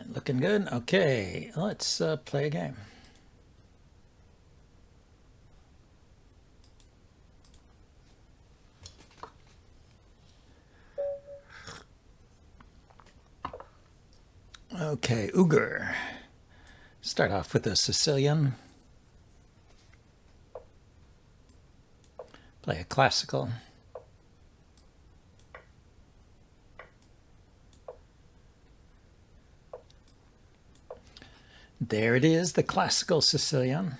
Looking good. Okay, let's play a game. Okay, Uger. Start off with a Sicilian. Play a classical. There it is, the classical Sicilian.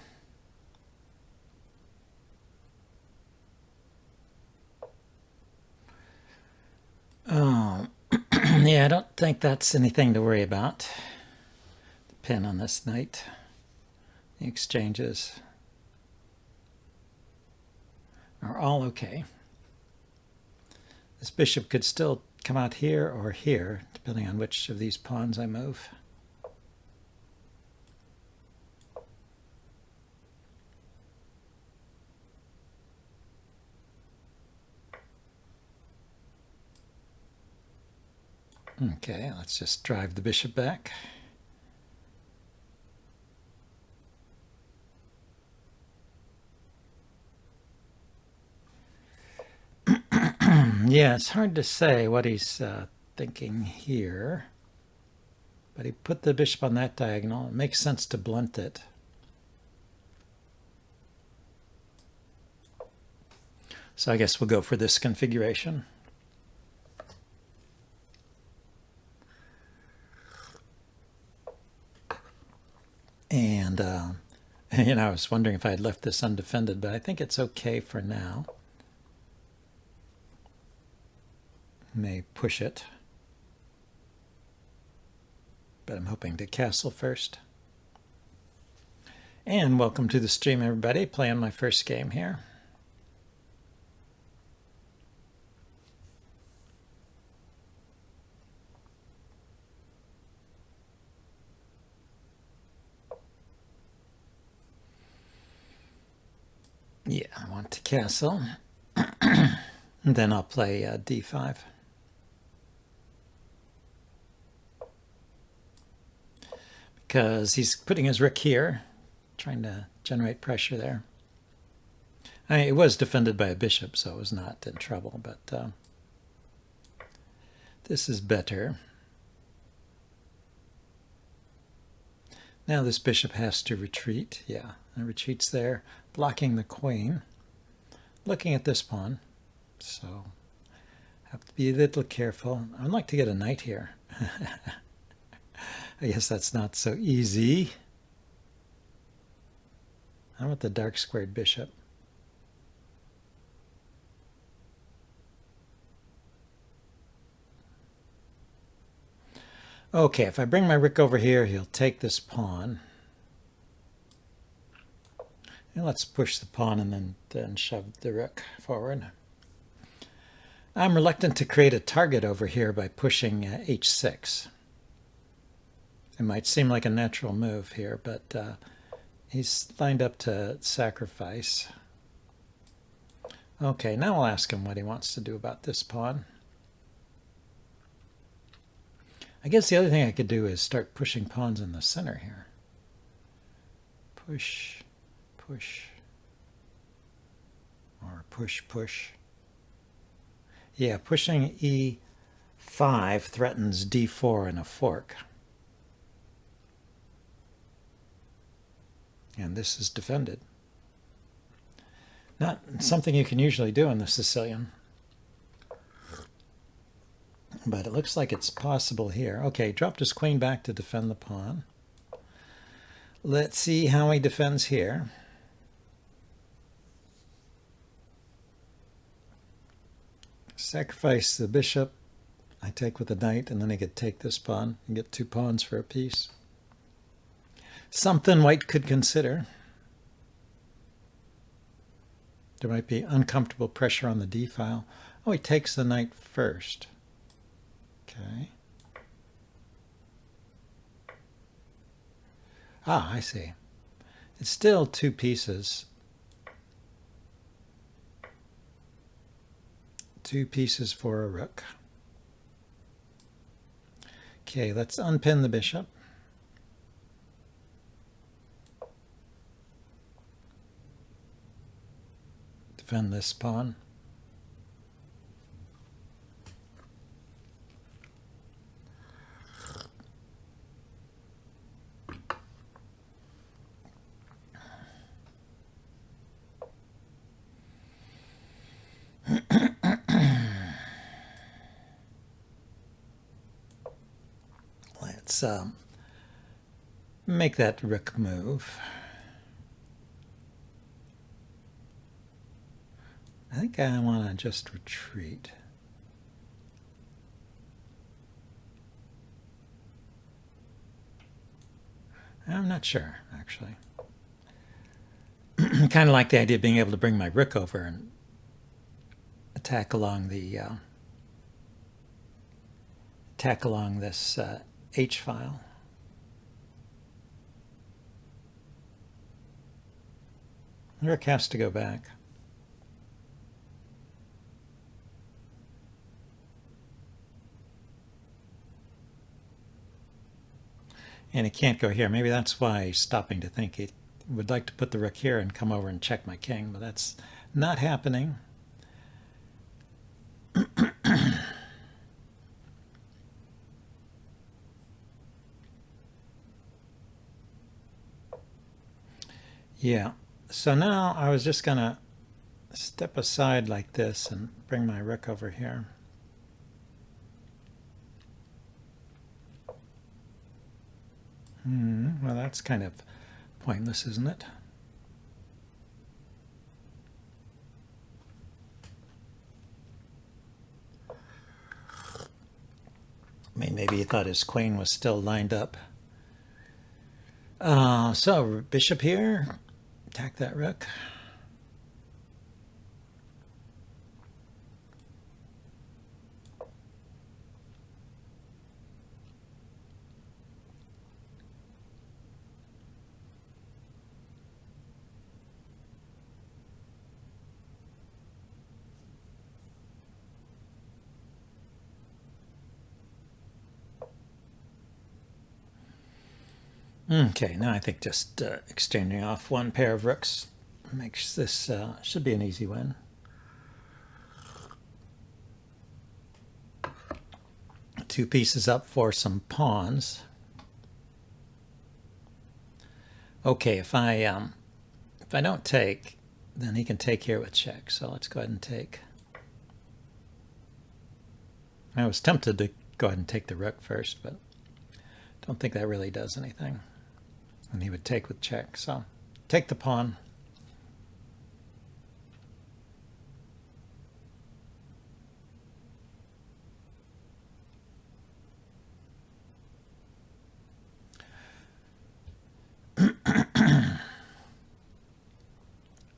Oh, yeah, I don't think that's anything to worry about. The pin on this knight. The exchanges are all okay. This bishop could still come out here or here, depending on which of these pawns I move. Okay, let's just drive the bishop back. Yeah, it's hard to say what he's thinking here. But he put the bishop on that diagonal. It makes sense to blunt it. So I guess we'll go for this configuration. And, I was wondering if I had left this undefended, but I think it's okay for now. May push it. But I'm hoping to castle first. And welcome to the stream, everybody. Playing my first game here. Yeah, I want to castle. And then I'll play d5. Because he's putting his rook here, trying to generate pressure there. I mean, it was defended by a bishop, so it was not in trouble, but this is better. Now this bishop has to retreat. Yeah, it retreats there, blocking the queen. Looking at this pawn, so have to be a little careful. I'd like to get a knight here. I guess that's not so easy. How about the dark squared bishop? Okay, if I bring my rook over here, he'll take this pawn. And let's push the pawn and then shove the rook forward. I'm reluctant to create a target over here by pushing h6. It might seem like a natural move here, but he's lined up to sacrifice. Okay, now I'll ask him what he wants to do about this pawn. I guess the other thing I could do is start pushing pawns in the center here. Push, push, or push, push. Yeah, pushing e5 threatens d4 in a fork. And this is defended. Not something you can usually do in the Sicilian. But it looks like it's possible here. Okay, dropped his queen back to defend the pawn. Let's see how he defends here. Sacrifice the bishop. I take with the knight, and then I could take this pawn and get 2 pawns for a piece. Something white could consider. There might be uncomfortable pressure on the d file. Oh, he takes the knight first. Okay. Ah, I see. It's still 2 pieces. 2 pieces for a rook. Okay, let's unpin the bishop. Defend this pawn. Let's make that rook move. I think I want to just retreat. I'm not sure, actually. Kind of like the idea of being able to bring my rook over and attack along the this H file. Rook has to go back. And it can't go here. Maybe that's why he's stopping to think. He would like to put the rook here and come over and check my king, but that's not happening. Yeah, so now I was just going to step aside like this and bring my rook over here. Well, that's kind of pointless, isn't it? I mean, maybe he thought his queen was still lined up. So, bishop here. Attack that rook. Okay, now I think just exchanging off one pair of rooks makes this, should be an easy win. Two pieces up for some pawns. Okay, if I don't take, then he can take here with check. So let's go ahead and take. I was tempted to go ahead and take the rook first, but don't think that really does anything. And he would take with check. So take the pawn.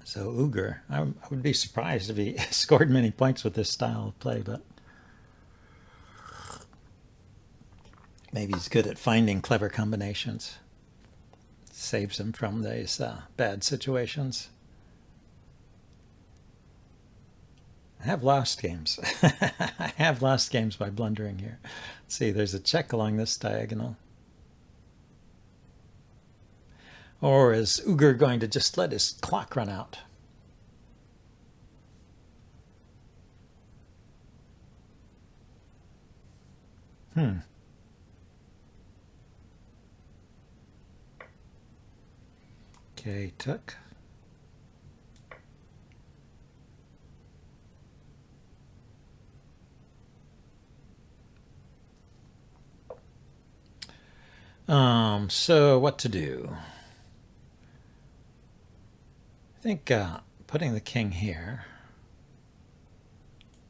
So Uger, I would be surprised if he scored many points with this style of play, but maybe he's good at finding clever combinations. Saves him from these bad situations. I have lost games. I have lost games by blundering here. Let's see, there's a check along this diagonal. Or is Uger going to just let his clock run out? Okay, took. So what to do? I think putting the king here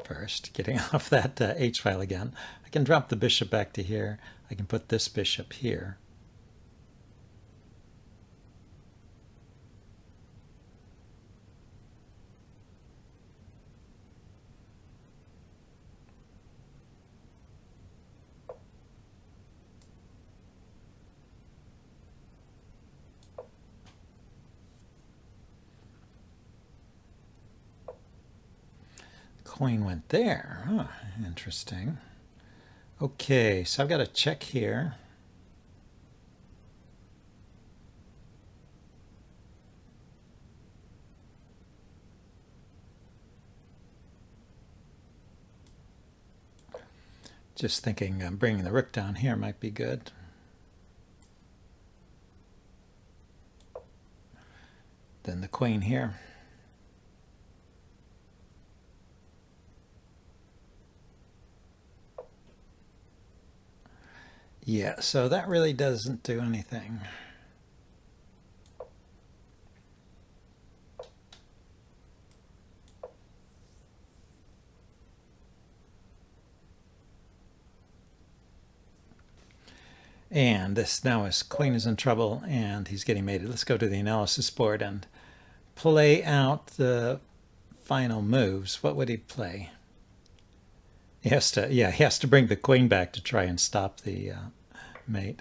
first, getting off that H file again. I can drop the bishop back to here. I can put this bishop here. Queen went there. Huh, interesting. Okay, so I've got a check here. Just thinking bringing the rook down here might be good. Then the queen here. Yeah, so that really doesn't do anything. And this now his queen is in trouble and he's getting mated. Let's go to the analysis board and play out the final moves. What would he play? He has to bring the queen back to try and stop the mate.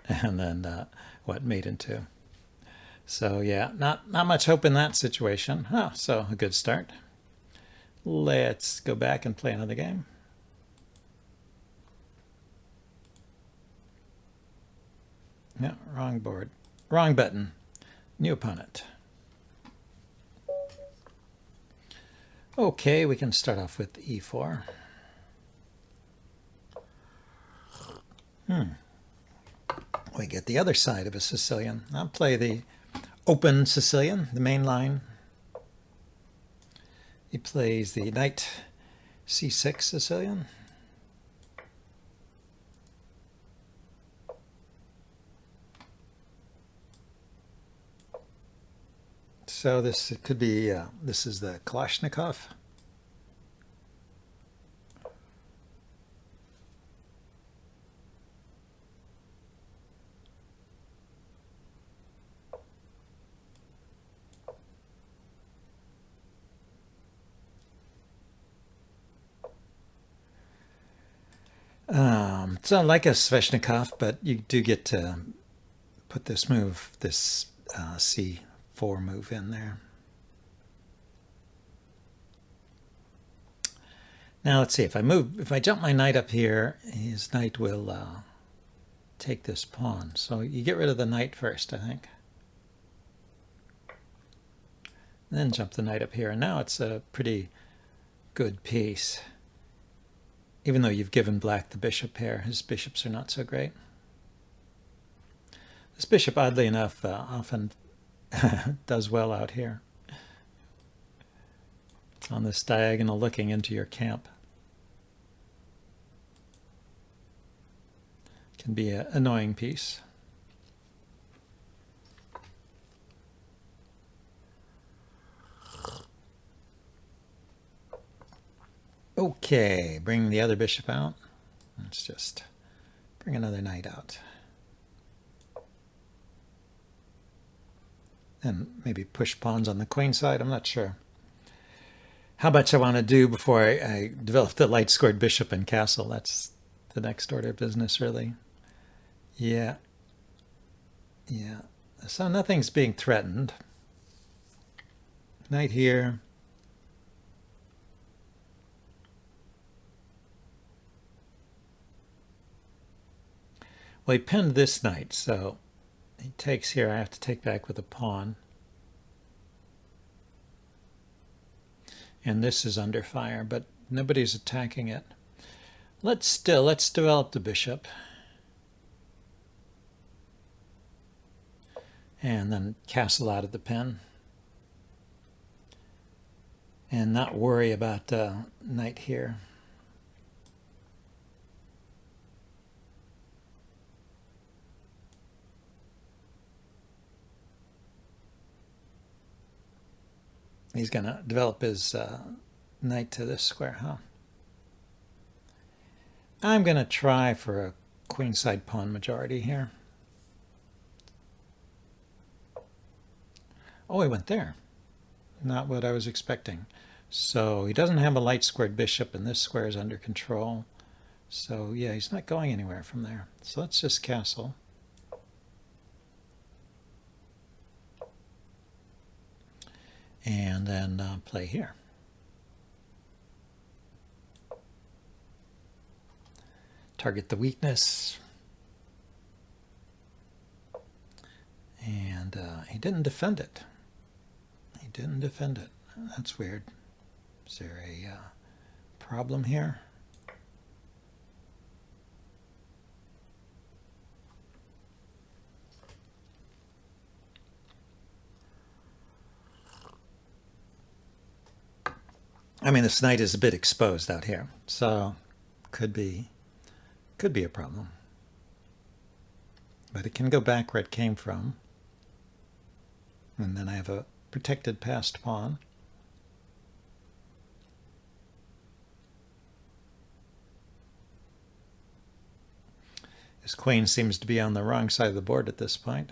And then what, mate into. So yeah, not much hope in that situation. Oh, so a good start. Let's go back and play another game. No, wrong board. Wrong button. New opponent. Okay, we can start off with e4. We get the other side of a Sicilian. I'll play the open Sicilian, the main line. He plays the knight c6 Sicilian. So this could be, this is the Kalashnikov. It's not like a Sveshnikov, but you do get to put this move, this c4 move in there. Now let's see, if I jump my knight up here, his knight will take this pawn. So you get rid of the knight first, I think. Then jump the knight up here, and now it's a pretty good piece. Even though you've given black the bishop pair, his bishops are not so great. This bishop, oddly enough, often does well out here. It's on this diagonal looking into your camp. Can be an annoying piece. Okay, bring the other bishop out. Let's just bring another knight out. And maybe push pawns on the queen side, I'm not sure how much I want to do before I develop the light squared bishop and castle. That's the next order of business, really. Yeah. Yeah. So nothing's being threatened. Knight here. Well, he pinned this knight, so he takes here. I have to take back with a pawn. And this is under fire, but nobody's attacking it. Let's develop the bishop. And then castle out of the pin. And not worry about knight here. He's going to develop his knight to this square, huh? I'm going to try for a queenside pawn majority here. Oh, he went there. Not what I was expecting. So he doesn't have a light squared bishop, and this square is under control. So yeah, he's not going anywhere from there. So let's just castle. And then play here. target the weakness. And he didn't defend it. He didn't defend it. That's weird. Is there a problem here? I mean, this knight is a bit exposed out here, so could be a problem. But it can go back where it came from. And then I have a protected passed pawn. His queen seems to be on the wrong side of the board at this point.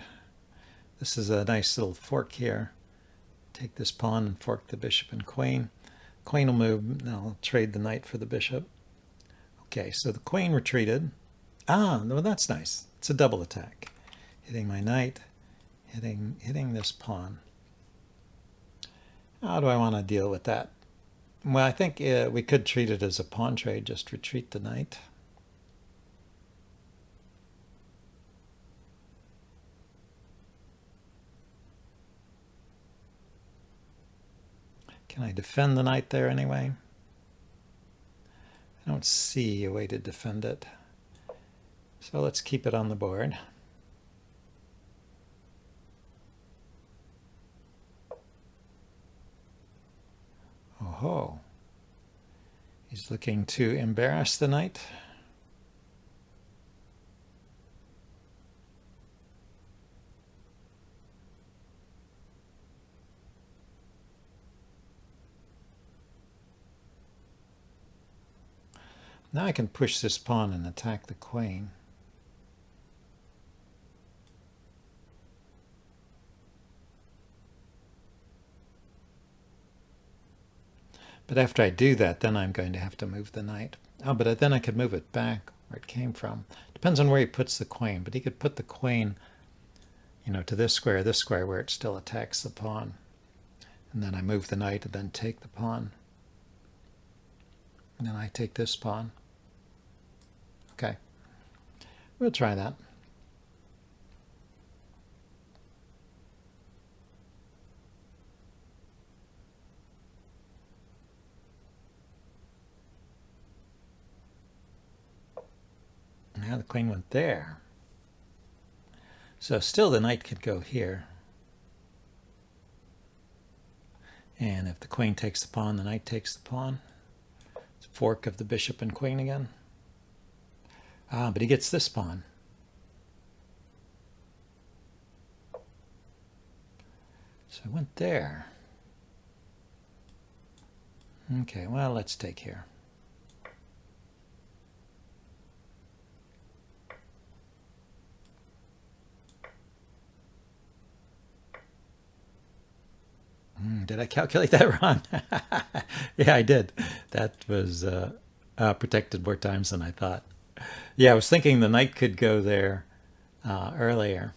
This is a nice little fork here. Take this pawn and fork the bishop and queen. Queen will move. Now I'll trade the knight for the bishop. Okay, so the queen retreated. Ah, well, that's nice. It's a double attack. Hitting my knight, hitting this pawn. How do I want to deal with that? Well, I think we could treat it as a pawn trade. Just retreat the knight. Can I defend the knight there anyway? I don't see a way to defend it. So let's keep it on the board. Oh, he's looking to embarrass the knight. Now I can push this pawn and attack the queen. But after I do that, then I'm going to have to move the knight. Oh, but then I could move it back where it came from. Depends on where he puts the queen, but he could put the queen, you know, to this square where it still attacks the pawn. And then I move the knight and then take the pawn. And then I take this pawn. Okay, we'll try that. Now the queen went there. So still the knight could go here. And if the queen takes the pawn, the knight takes the pawn. It's a fork of the bishop and queen again. Ah, but he gets this pawn. So I went there. Okay, well, let's take here. Did I calculate that wrong? Yeah, I did. That was protected more times than I thought. Yeah, I was thinking the knight could go there earlier,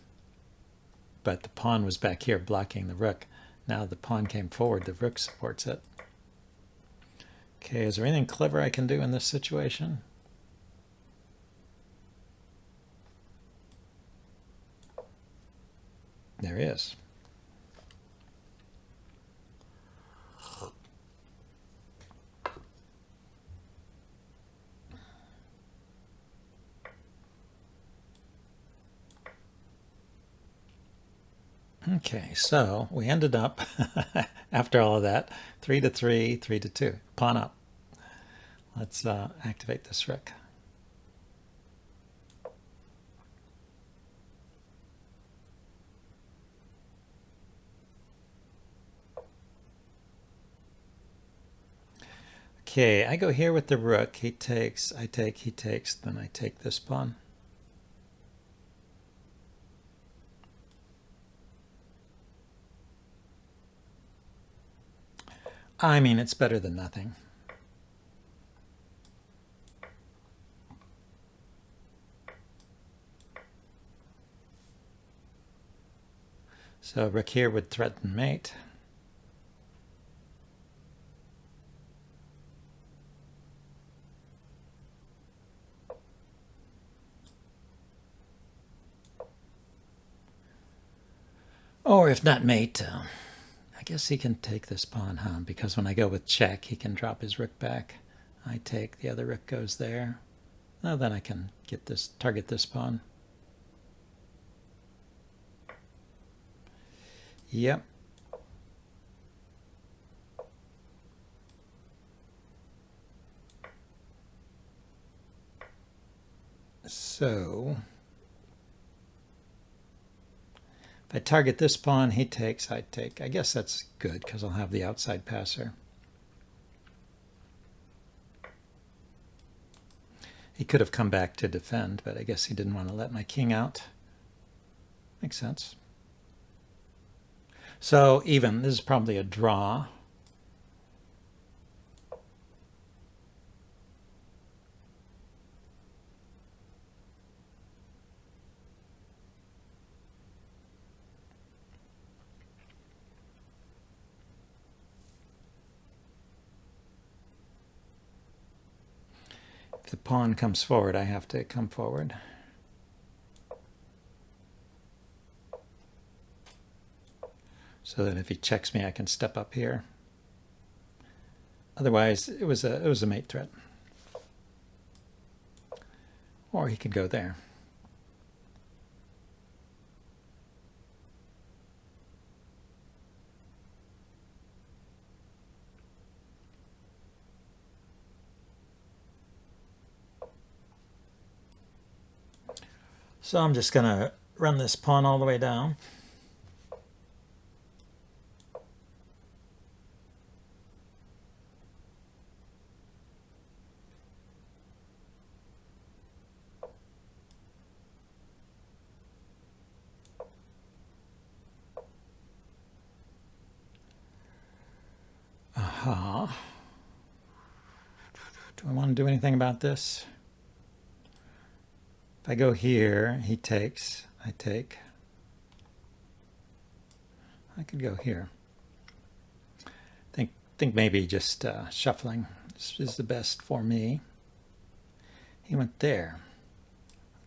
but the pawn was back here blocking the rook. Now the pawn came forward, the rook supports it. Okay, is there anything clever I can do in this situation? There is. Okay, so we ended up, after all of that, 3-3, 3-2. Pawn up. Let's activate this rook. Okay, I go here with the rook. He takes, I take, he takes, then I take this pawn. I mean, it's better than nothing. So rook here would threaten mate. Or if not mate, I guess he can take this pawn, huh? Because when I go with check, he can drop his rook back. I take, the other rook goes there. Well, then I can get this, target this pawn. Yep. So if I target this pawn, he takes, I take. I guess that's good because I'll have the outside passer. He could have come back to defend, but I guess he didn't want to let my king out. Makes sense. So even, this is probably a draw. If the pawn comes forward, I have to come forward. So that if he checks me, I can step up here. Otherwise, it was a mate threat. Or he could go there. So I'm just going to run this pawn all the way down. Aha. Do I want to do anything about this? If I go here, he takes, I take. I could go here. Think maybe just shuffling is the best for me. He went there.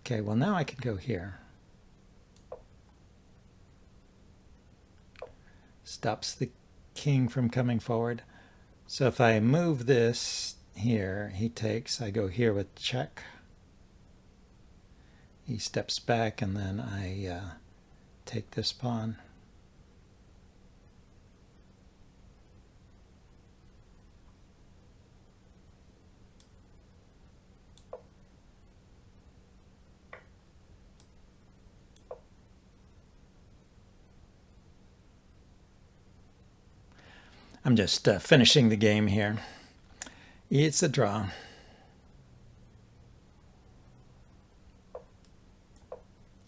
Okay, well now I could go here. Stops the king from coming forward. So if I move this here, he takes, I go here with check. He steps back and then I take this pawn. I'm just finishing the game here. It's a draw.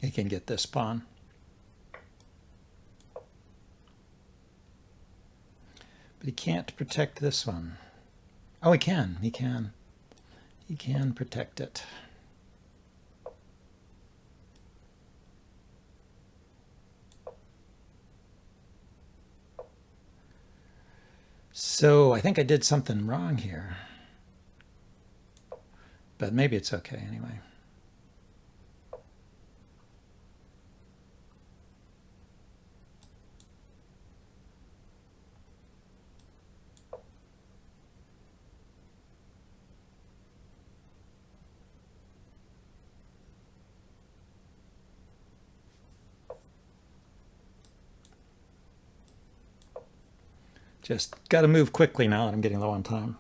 He can get this pawn. But he can't protect this one. Oh, he can. He can. He can protect it. So I think I did something wrong here. But maybe it's okay anyway. Just got to move quickly now that I'm getting low on time.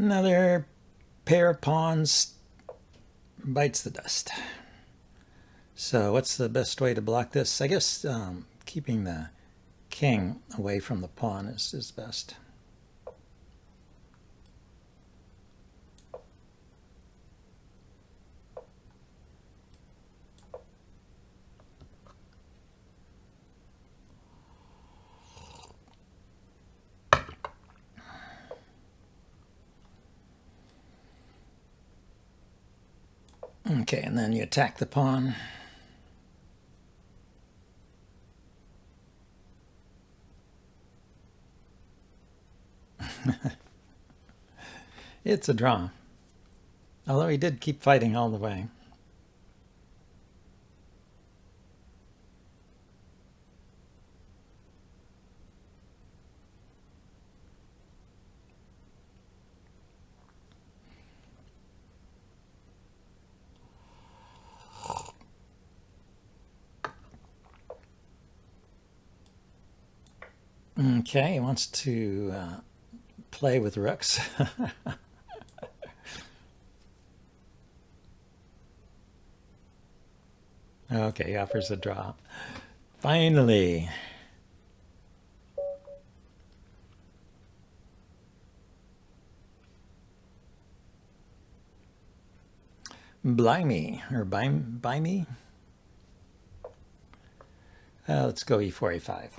Another pair of pawns bites the dust. So what's the best way to block this? I guess keeping the king away from the pawn is best. Okay, and then you attack the pawn. It's a draw. Although he did keep fighting all the way. Okay, he wants to play with rooks. Okay, he offers a draw. Finally. Blimey, or by me? Let's go e4, a5.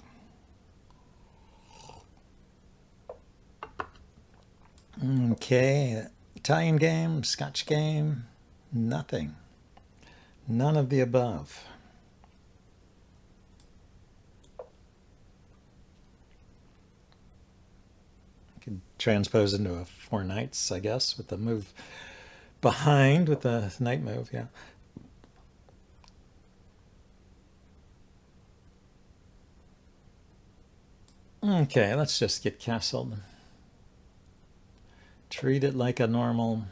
Okay, Italian game, Scotch game, nothing. None of the above. I could transpose into a 4 knights, I guess, with the move behind with the knight move, yeah. Okay, let's just get castled. Treat it like a normal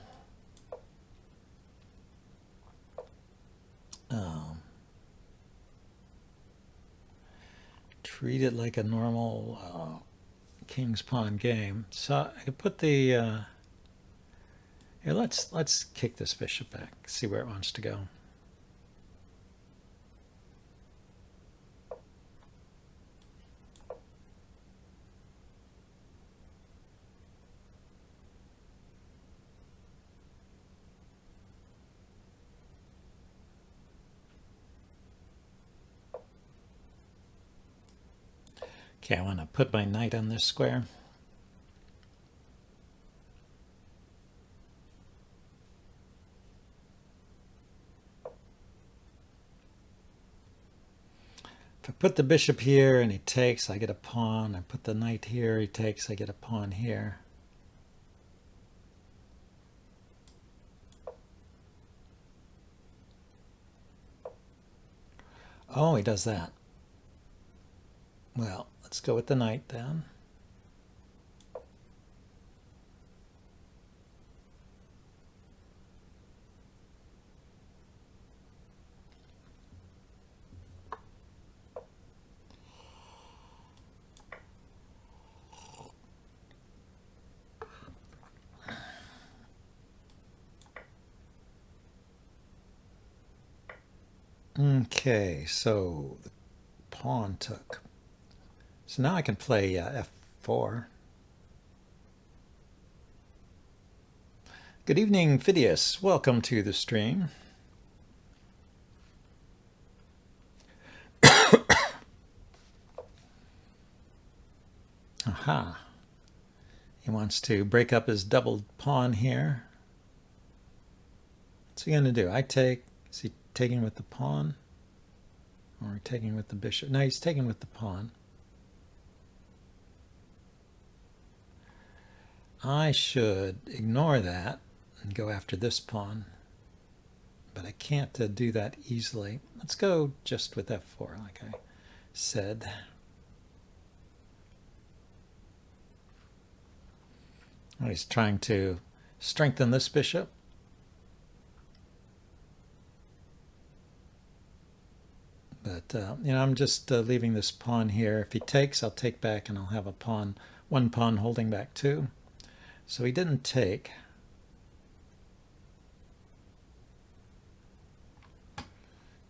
king's pawn game. So I could put the here. Let's kick this bishop back. See where it wants to go. Okay, I want to put my knight on this square. If I put the bishop here and he takes, I get a pawn. I put the knight here, he takes, I get a pawn here. Oh, he does that. Well, let's go with the knight then. Okay, so the pawn took. So now I can play f4. Good evening, Phidias. Welcome to the stream. Aha. He wants to break up his doubled pawn here. What's he going to do? I take. Is he taking with the pawn? Or taking with the bishop? No, he's taking with the pawn. I should ignore that and go after this pawn. But I can't do that easily. Let's go just with f4, like I said. Oh, he's trying to strengthen this bishop. But, I'm just leaving this pawn here. If he takes, I'll take back and I'll have a pawn, one pawn holding back two. So he didn't take.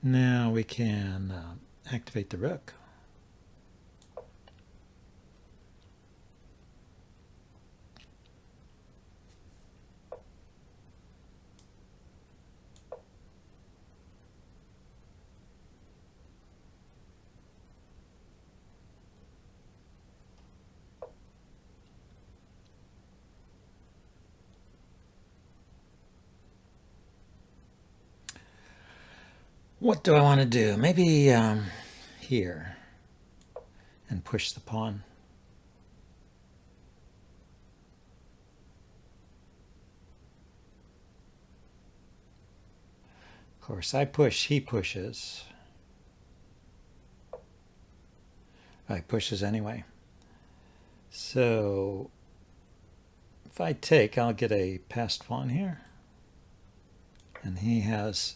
Now we can activate the rook. What do I want to do? Maybe here and push the pawn. Of course, I push, he pushes. He pushes anyway. So if I take, I'll get a passed pawn here. And he has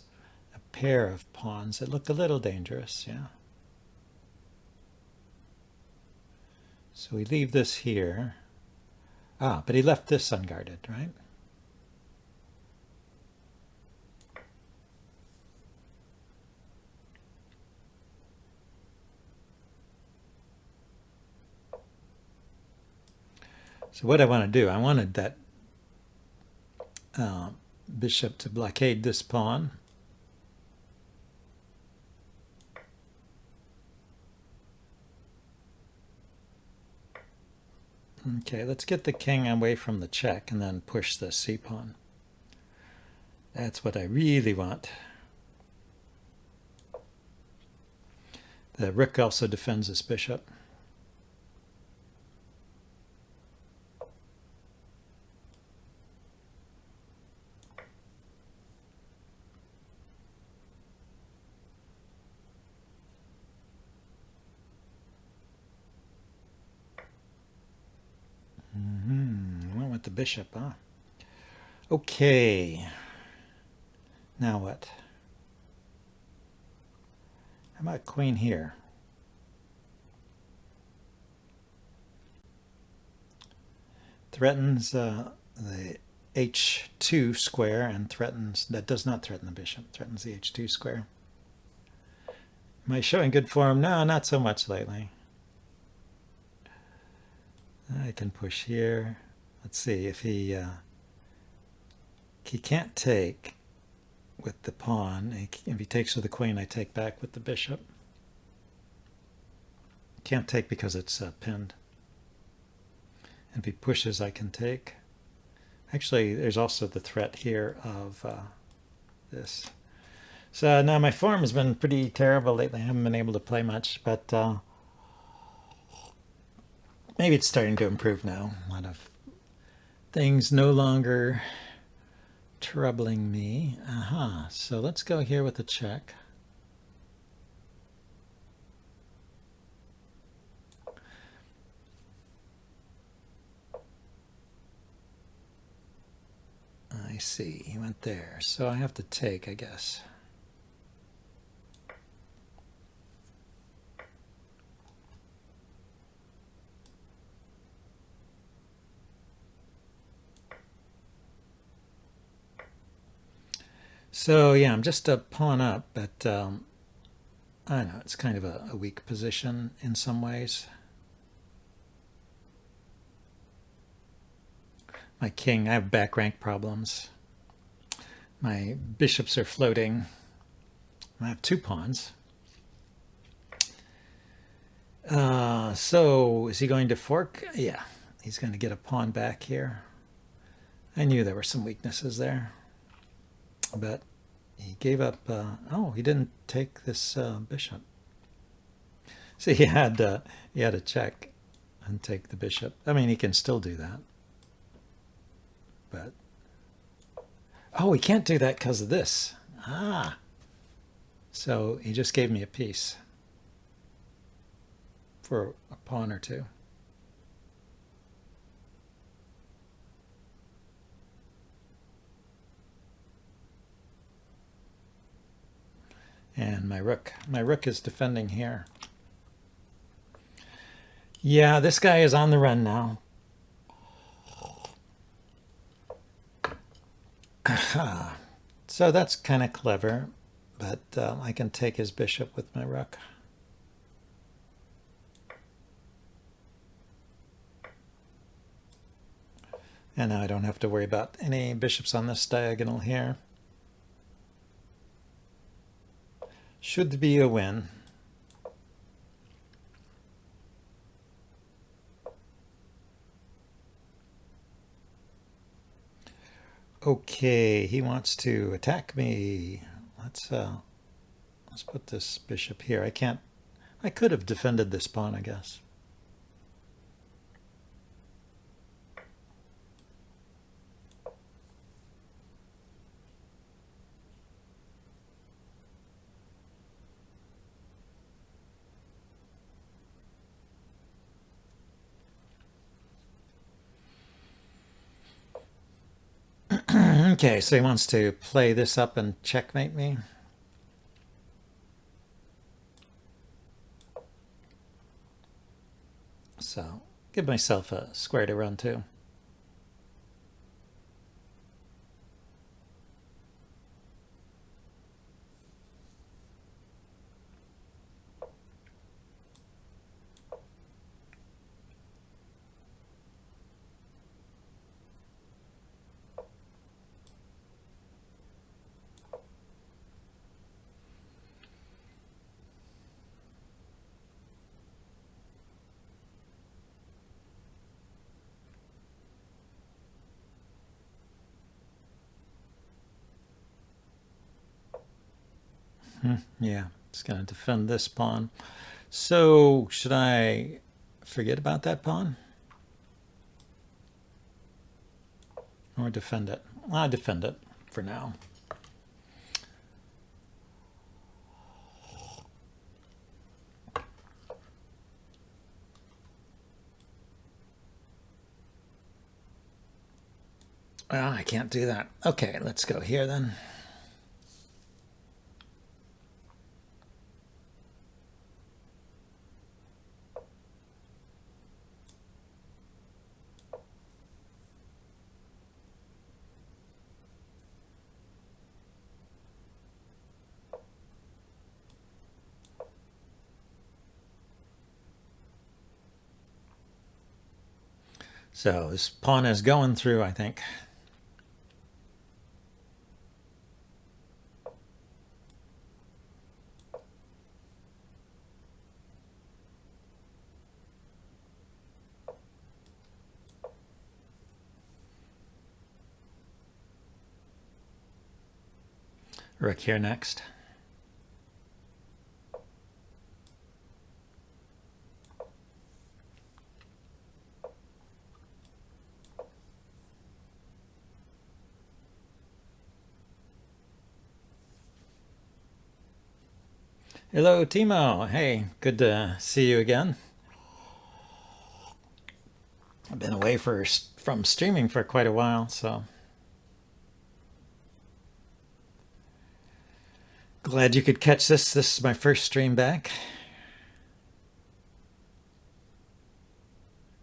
a pair of pawns that look a little dangerous, yeah. So we leave this here. But he left this unguarded, right? So what I want to do, I wanted that bishop to blockade this pawn. Okay, let's get the king away from the check and then push the c pawn. That's what I really want. The rook also defends this bishop. Went with the bishop, huh? Okay. Now what? How about queen here? Threatens the h2 square and threatens, that does not threaten the bishop, threatens the h2 square. Am I showing good form? No, not so much lately. I can push here. Let's see if he can't take with the pawn. If he takes with the queen, I take back with the bishop. Can't take because it's pinned. And if he pushes, I can take. Actually, there's also the threat here of this. So now my form has been pretty terrible lately. I haven't been able to play much, but maybe it's starting to improve now. A lot of things no longer troubling me. So let's go here with a check. I see, he went there. So I have to take, I guess. So yeah, I'm just a pawn up, but I don't know, it's kind of a weak position in some ways. My king, I have back rank problems. My bishops are floating. I have two pawns. So is he going to fork? Yeah, he's going to get a pawn back here. I knew there were some weaknesses there, but he gave up. Oh, he didn't take this bishop. See, he had a check and take the bishop. I mean, he can still do that, but oh, he can't do that because of this. So he just gave me a piece for a pawn or two. And my rook is defending here. Yeah, this guy is on the run now. So that's kind of clever, but I can take his bishop with my rook. And now I don't have to worry about any bishops on this diagonal here. Should be a win. Okay, he wants to attack me. Let's put this bishop here. I could have defended this pawn, I guess. Okay, so he wants to play this up and checkmate me. So, give myself a square to run to. Yeah, it's going to defend this pawn. So, should I forget about that pawn? Or defend it? I'll defend it for now. Well, I can't do that. Okay, let's go here then. So this pawn is going through, I think. Rook here next. Hello, Timo. Hey, good to see you again. I've been away from streaming for quite a while, so glad you could catch this. This is my first stream back.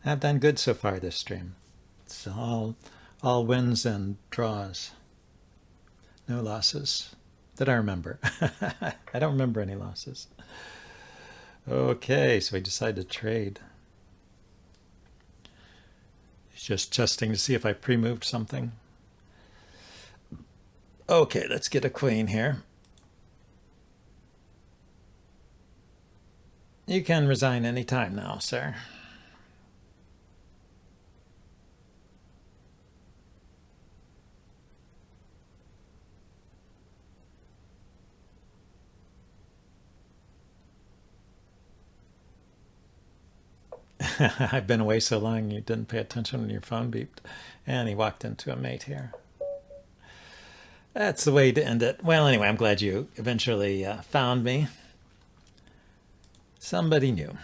I've done good so far this stream. It's all wins and draws. No losses that I remember. I don't remember any losses. Okay, so we decided to trade. He's just testing to see if I pre-moved something. Okay, let's get a queen here. You can resign any time now, sir. I've been away so long you didn't pay attention when your phone beeped. And he walked into a mate here. That's the way to end it. Well, anyway, I'm glad you eventually found me. Somebody new.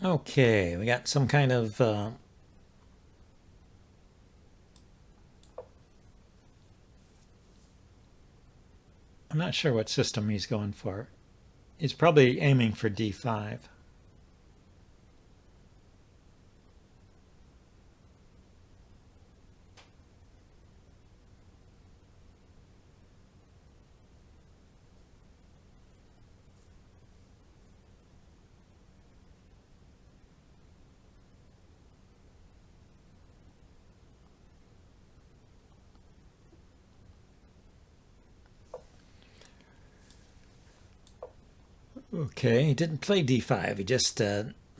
Okay, we got some kind of I'm not sure what system he's going for. He's probably aiming for d5. Okay, he didn't play d5. He just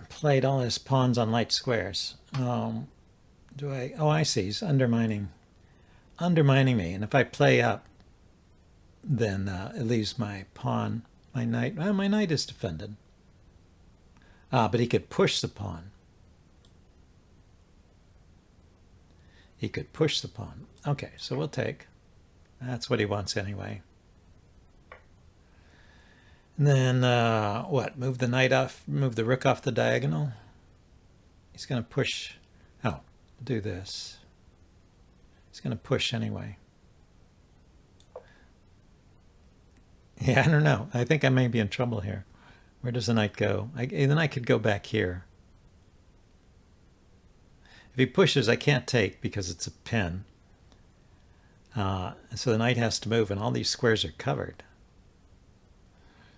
played all his pawns on light squares. Oh, I see. He's undermining me. And if I play up, then it leaves my pawn, my knight. Well, my knight is defended. But he could push the pawn. He could push the pawn. Okay, so we'll take. That's what he wants anyway. And then what? Move the knight off, move the rook off the diagonal. He's going to push. Oh, do this. He's going to push anyway. Yeah, I don't know. I think I may be in trouble here. Where does the knight go? The knight could go back here. If he pushes, I can't take because it's a pin. So the knight has to move, and all these squares are covered.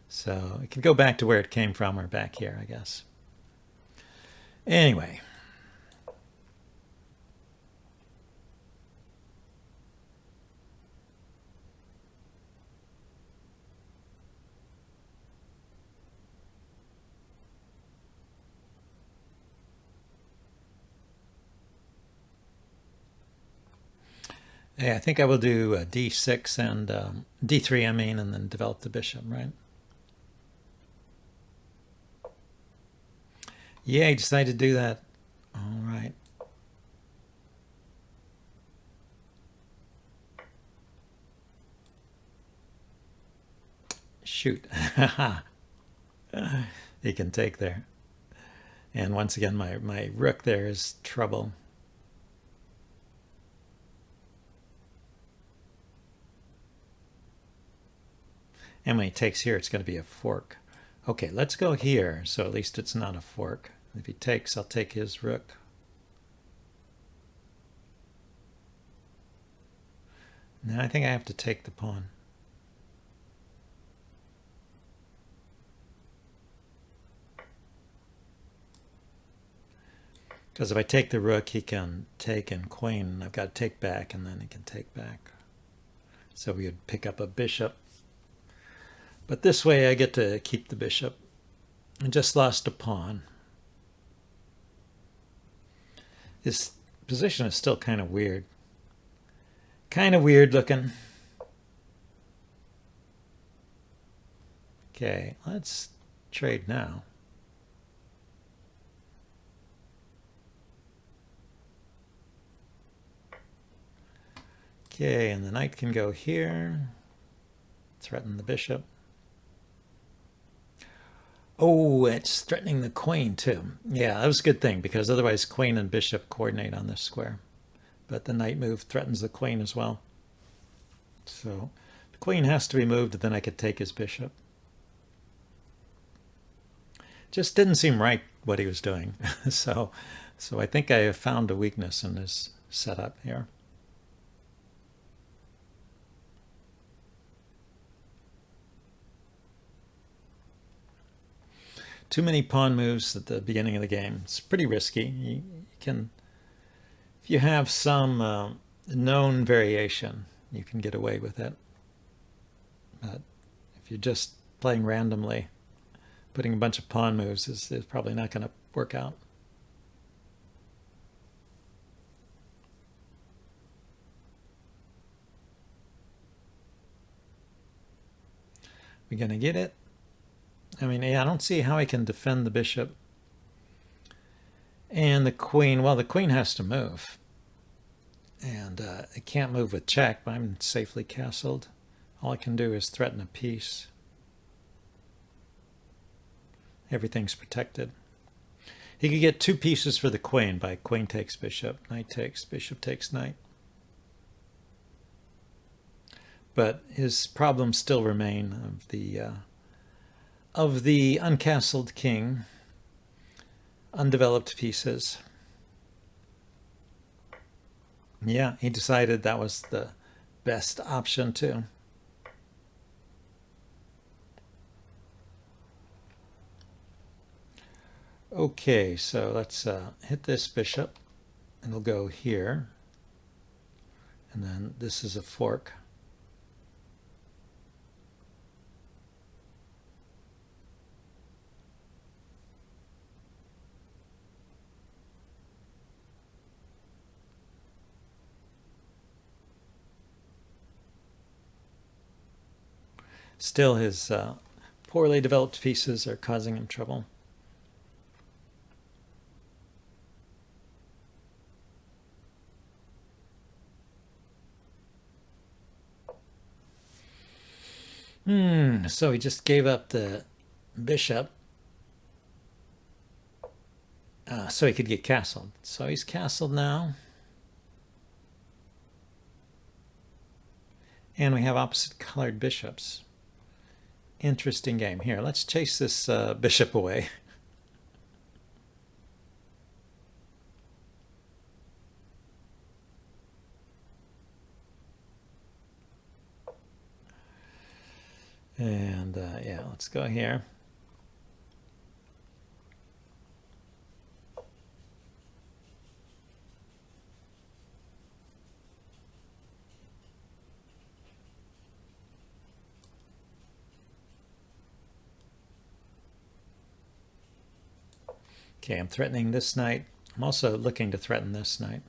So it can go back to where it came from or back here, I guess. Anyway. Yeah, I think I will do d6 and d3, I mean, and then develop the bishop, right? Yeah, he decided to do that. All right. Shoot. He can take there. And once again, my rook there is trouble. And when he takes here, it's going to be a fork. Okay, let's go here, so at least it's not a fork. If he takes, I'll take his rook. Now I think I have to take the pawn. Because if I take the rook, he can take and queen, and I've got to take back, and then he can take back. So we would pick up a bishop. But this way I get to keep the bishop. I just lost a pawn. This position is still kind of weird. Kind of weird looking. Okay, let's trade now. Okay, and the knight can go here. Threaten the bishop. Oh, it's threatening the queen too. Yeah, that was a good thing because otherwise queen and bishop coordinate on this square. But the knight move threatens the queen as well. So the queen has to be moved, and then I could take his bishop. Just didn't seem right what he was doing. So I think I have found a weakness in this setup here. Too many pawn moves at the beginning of the game. It's pretty risky. You can, if you have some known variation, you can get away with it. But if you're just playing randomly, putting a bunch of pawn moves is probably not going to work out. We're going to get it. I mean, yeah, I don't see how I can defend the bishop. And the queen, well, the queen has to move. And it can't move with check, but I'm safely castled. All I can do is threaten a piece. Everything's protected. He could get 2 pieces for the queen by queen takes bishop, knight takes, bishop takes knight. but his problems still remain of the uncastled king, undeveloped pieces. Yeah, he decided that was the best option too. Okay, so let's hit this bishop. It'll go here. And then this is a fork. Still, his poorly developed pieces are causing him trouble. So he just gave up the bishop so he could get castled. So he's castled now. And we have opposite colored bishops. Interesting game. Here, let's chase this bishop away. And yeah, let's go here. Okay, I'm threatening this knight. I'm also looking to threaten this knight.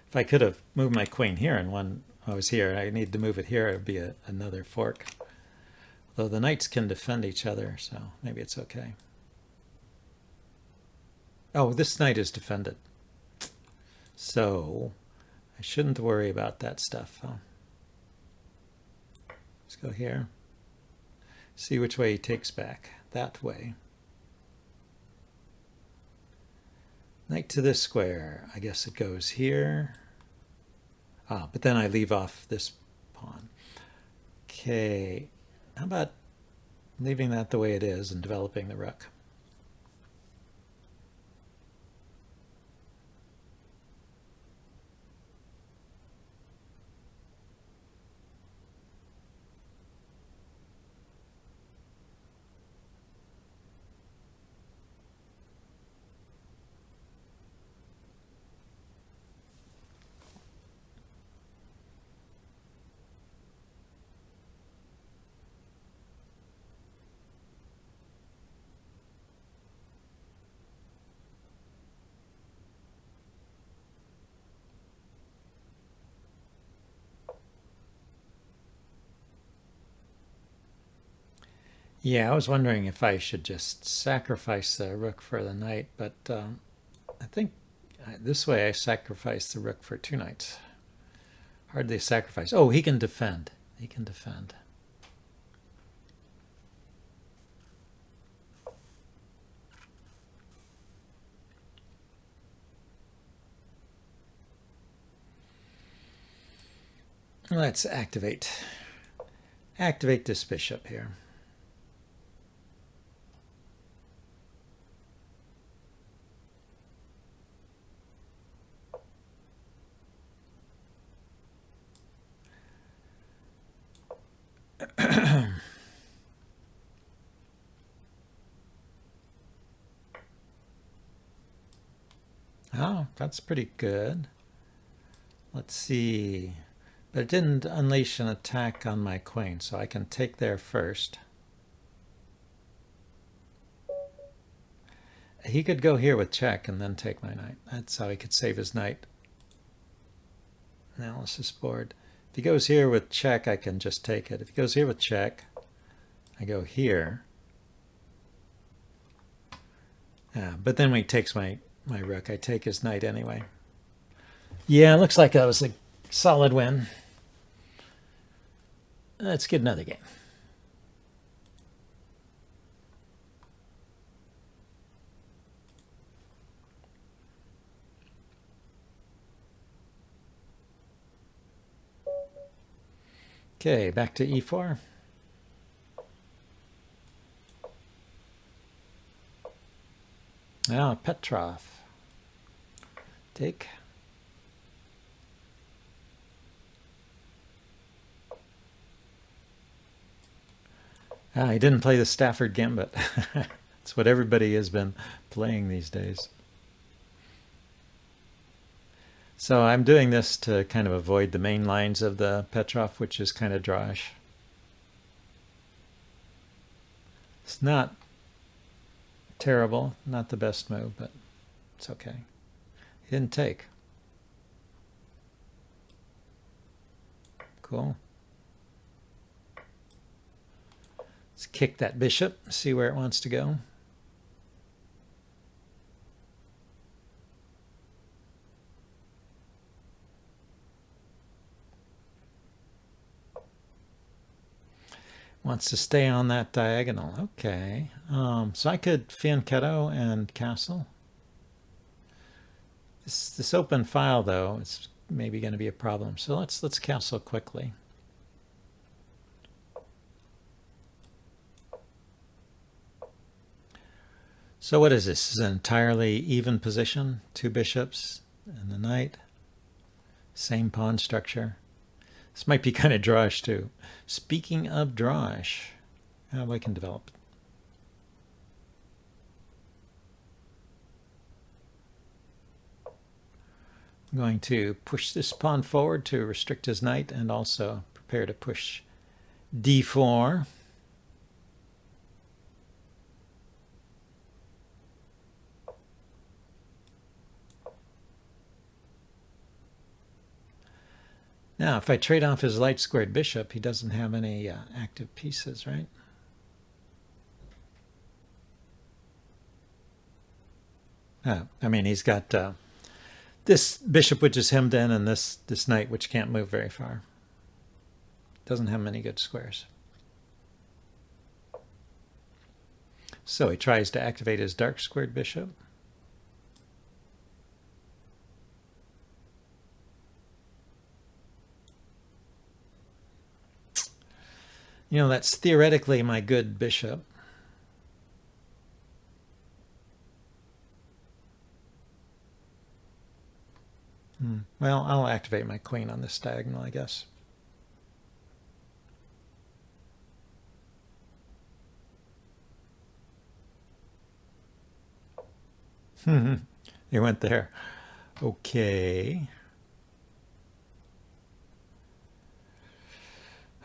If I could have moved my queen here and when I was here, I need to move it here, it would be another fork. Though the knights can defend each other, so maybe it's okay. Oh, this knight is defended. So I shouldn't worry about that stuff. Huh? Let's go here. See which way he takes back. That way. Knight to this square. I guess it goes here. But then I leave off this pawn. Okay. How about leaving that the way it is and developing the rook? Yeah, I was wondering if I should just sacrifice the rook for the knight, but I think this way I sacrifice the rook for two knights. Hardly a sacrifice. Oh, he can defend. He can defend. Let's activate this bishop here. Oh, that's pretty good. Let's see. But it didn't unleash an attack on my queen, so I can take there first. He could go here with check and then take my knight. That's how he could save his knight. Analysis board. If he goes here with check, I can just take it. If he goes here with check, I go here. But then when he takes my rook, I take his knight anyway. Yeah, looks like that was a solid win. Let's get another game. Okay, back to e4. Now Petroff. Take. He didn't play the Stafford Gambit. That's what everybody has been playing these days. So I'm doing this to kind of avoid the main lines of the Petroff, which is kind of drawish. It's not terrible, not the best move, but it's okay. He didn't take. Cool. Let's kick that bishop, see where it wants to go. Wants to stay on that diagonal. Okay. So I could fianchetto and castle. This open file, though, is maybe going to be a problem. So let's castle quickly. So what is this? This is an entirely even position. 2 bishops and the knight. Same pawn structure. This might be kind of drawish too. Speaking of drawish, how I can develop. I'm going to push this pawn forward to restrict his knight and also prepare to push d4. Now, if I trade off his light squared bishop, he doesn't have any active pieces, right? I mean, he's got this bishop, which is hemmed in, and this knight, which can't move very far. Doesn't have many good squares. So he tries to activate his dark squared bishop. You know, that's theoretically my good bishop. Well, I'll activate my queen on this diagonal, I guess. He went there. Okay.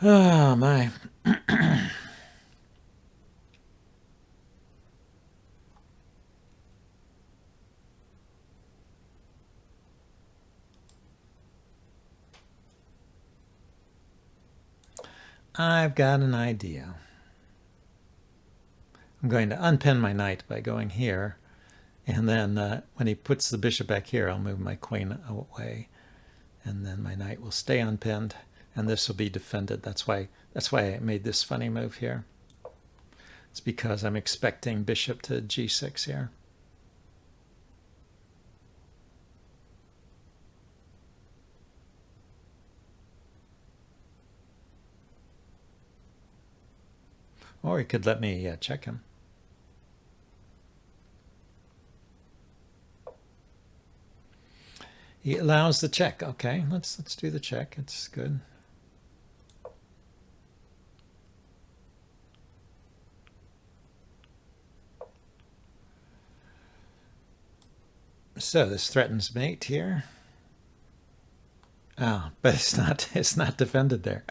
Oh, my. I've got an idea. I'm going to unpin my knight by going here, and then when he puts the bishop back here, I'll move my queen away, and then my knight will stay unpinned, and this will be defended. That's why I made this funny move here. It's because I'm expecting bishop to g6 here. Or he could let me check him. He allows the check. Okay, let's do the check. It's good. So this threatens mate here. Oh, but it's not defended there.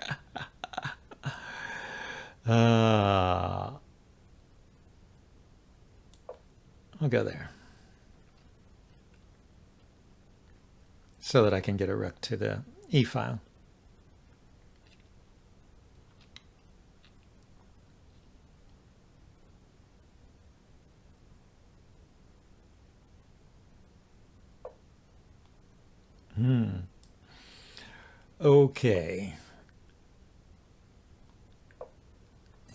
I'll go there so that I can get a rook to the e file. Okay.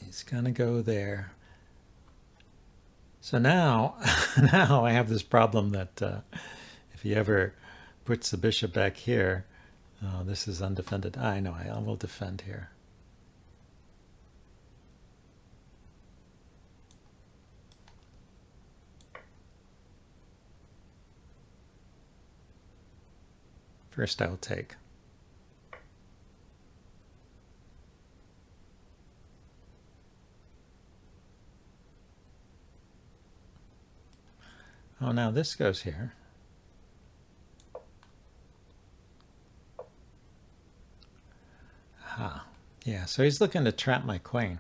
He's gonna go there. So now, now I have this problem that if he ever puts the bishop back here, this is undefended. I know I will defend here. First I will take. Oh, now this goes here. Ah, yeah, so he's looking to trap my queen,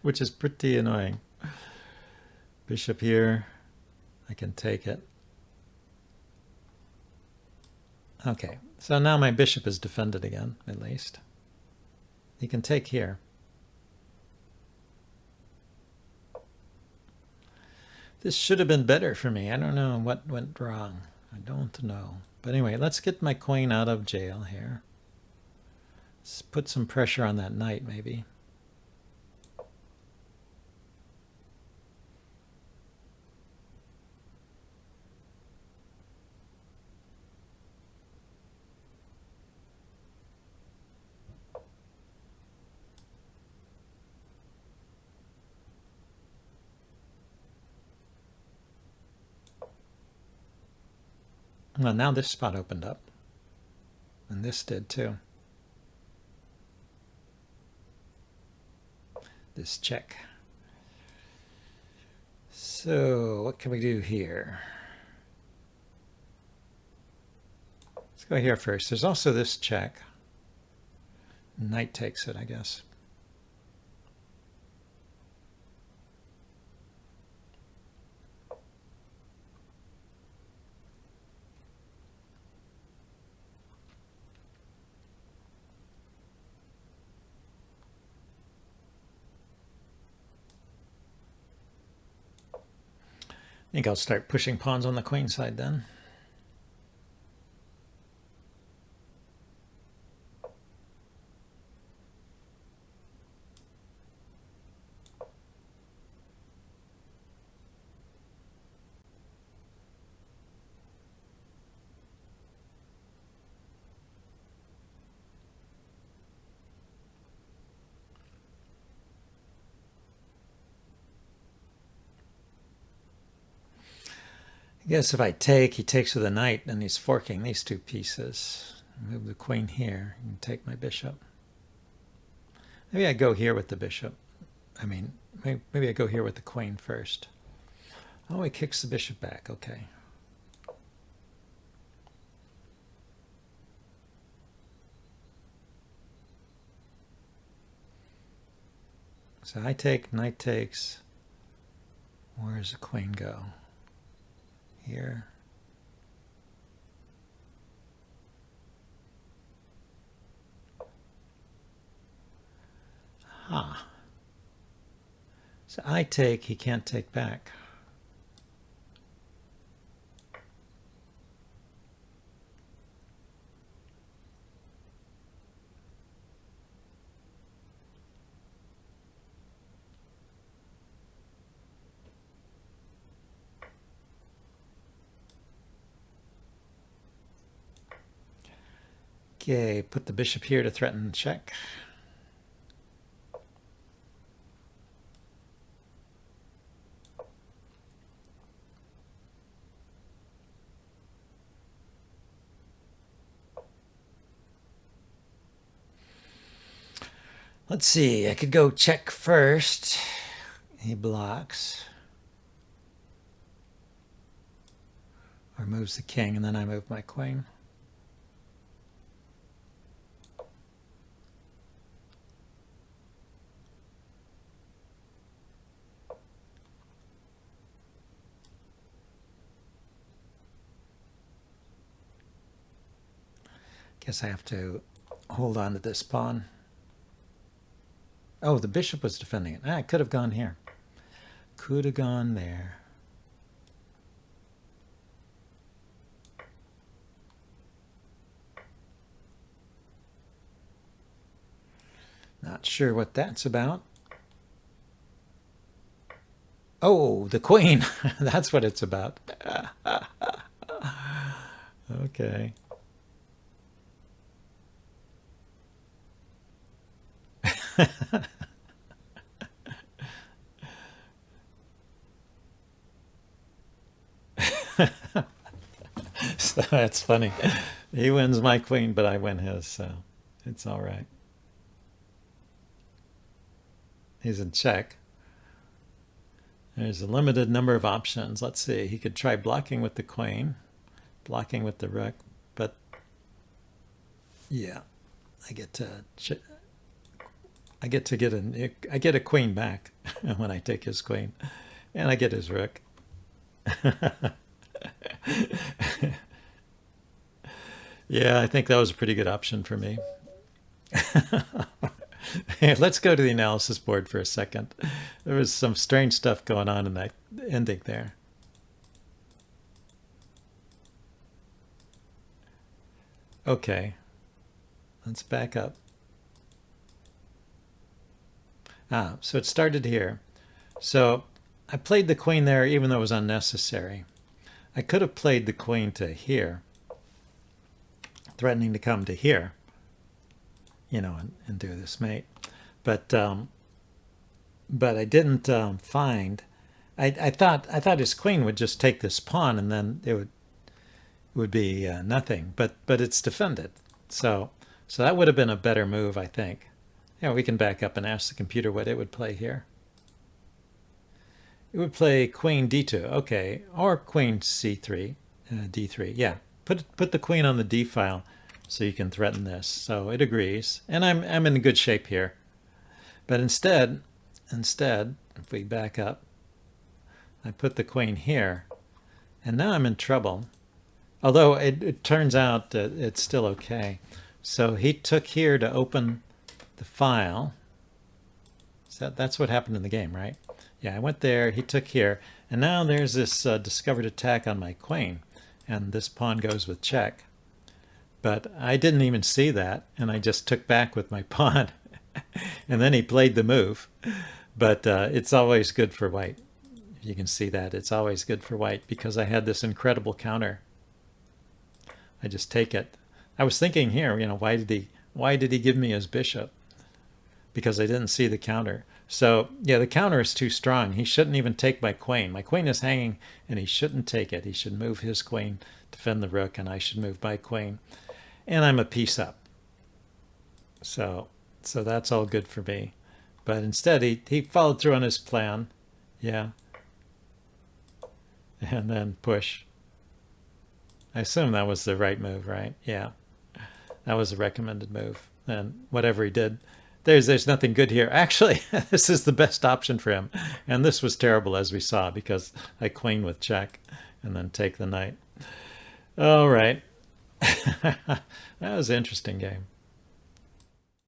which is pretty annoying. Bishop here, I can take it. Okay, so now my bishop is defended again, at least. He can take here. This should have been better for me. I don't know what went wrong. I don't know. But anyway, let's get my queen out of jail here. Let's put some pressure on that knight, maybe. Well, now this spot opened up. And this did too. This check. So what can we do here? Let's go here first. There's also this check. Knight takes it, I guess. I think I'll start pushing pawns on the queen side then. I guess if I take, he takes with a knight, and he's forking these two pieces. Move the queen here and take my bishop. Maybe I go here with the bishop. I mean, maybe I go here with the queen first. Oh, he kicks the bishop back. Okay. So I take, knight takes. Where does the queen go? Here. Ah. So I take, he can't take back. Okay, put the bishop here to threaten check. Let's see, I could go check first. He blocks. Or moves the king, and then I move my queen. Guess I have to hold on to this pawn. Oh, the bishop was defending it. I could have gone here. Could have gone there. Not sure what that's about. Oh, the queen. That's what it's about. Okay. So That's funny. He wins my queen, but I win his, so it's all right. He's in check. There's a limited number of options. Let's see. He could try blocking with the queen, blocking with the rook, but yeah, I get to get a queen back when I take his queen, and I get his rook. Yeah, I think that was a pretty good option for me. Hey, let's go to the analysis board for a second. There was some strange stuff going on in that ending there. Okay, let's back up. So it started here. So I played the queen there even though it was unnecessary. I could have played the queen to here, threatening to come to here, and do this mate. But I didn't find. I thought his queen would just take this pawn and then it would be nothing. But it's defended, so that would have been a better move, I think. Yeah, we can back up and ask the computer what it would play here. It would play queen d2, okay, or queen c3, d3. Yeah, put the queen on the d file so you can threaten this. So it agrees, and I'm in good shape here. But instead, if we back up, I put the queen here, and now I'm in trouble. Although it turns out that it's still okay. So he took here to open the file. So that's what happened in the game, right? Yeah, I went there, he took here, and now there's this discovered attack on my queen, and this pawn goes with check. But I didn't even see that, and I just took back with my pawn. And then he played the move. But it's always good for white. You can see that. It's always good for white because I had this incredible counter. I just take it. I was thinking here, why did he give me his bishop? Because I didn't see the counter. So yeah, the counter is too strong. He shouldn't even take my queen. My queen is hanging, and he shouldn't take it. He should move his queen, defend the rook, and I should move my queen. And I'm a piece up. So that's all good for me. But instead, he followed through on his plan. Yeah. And then push. I assume that was the right move, right? Yeah. That was a recommended move. And whatever he did, there's nothing good here. Actually, this is the best option for him. And this was terrible, as we saw, because I queen with check and then take the knight. All right. That was an interesting game.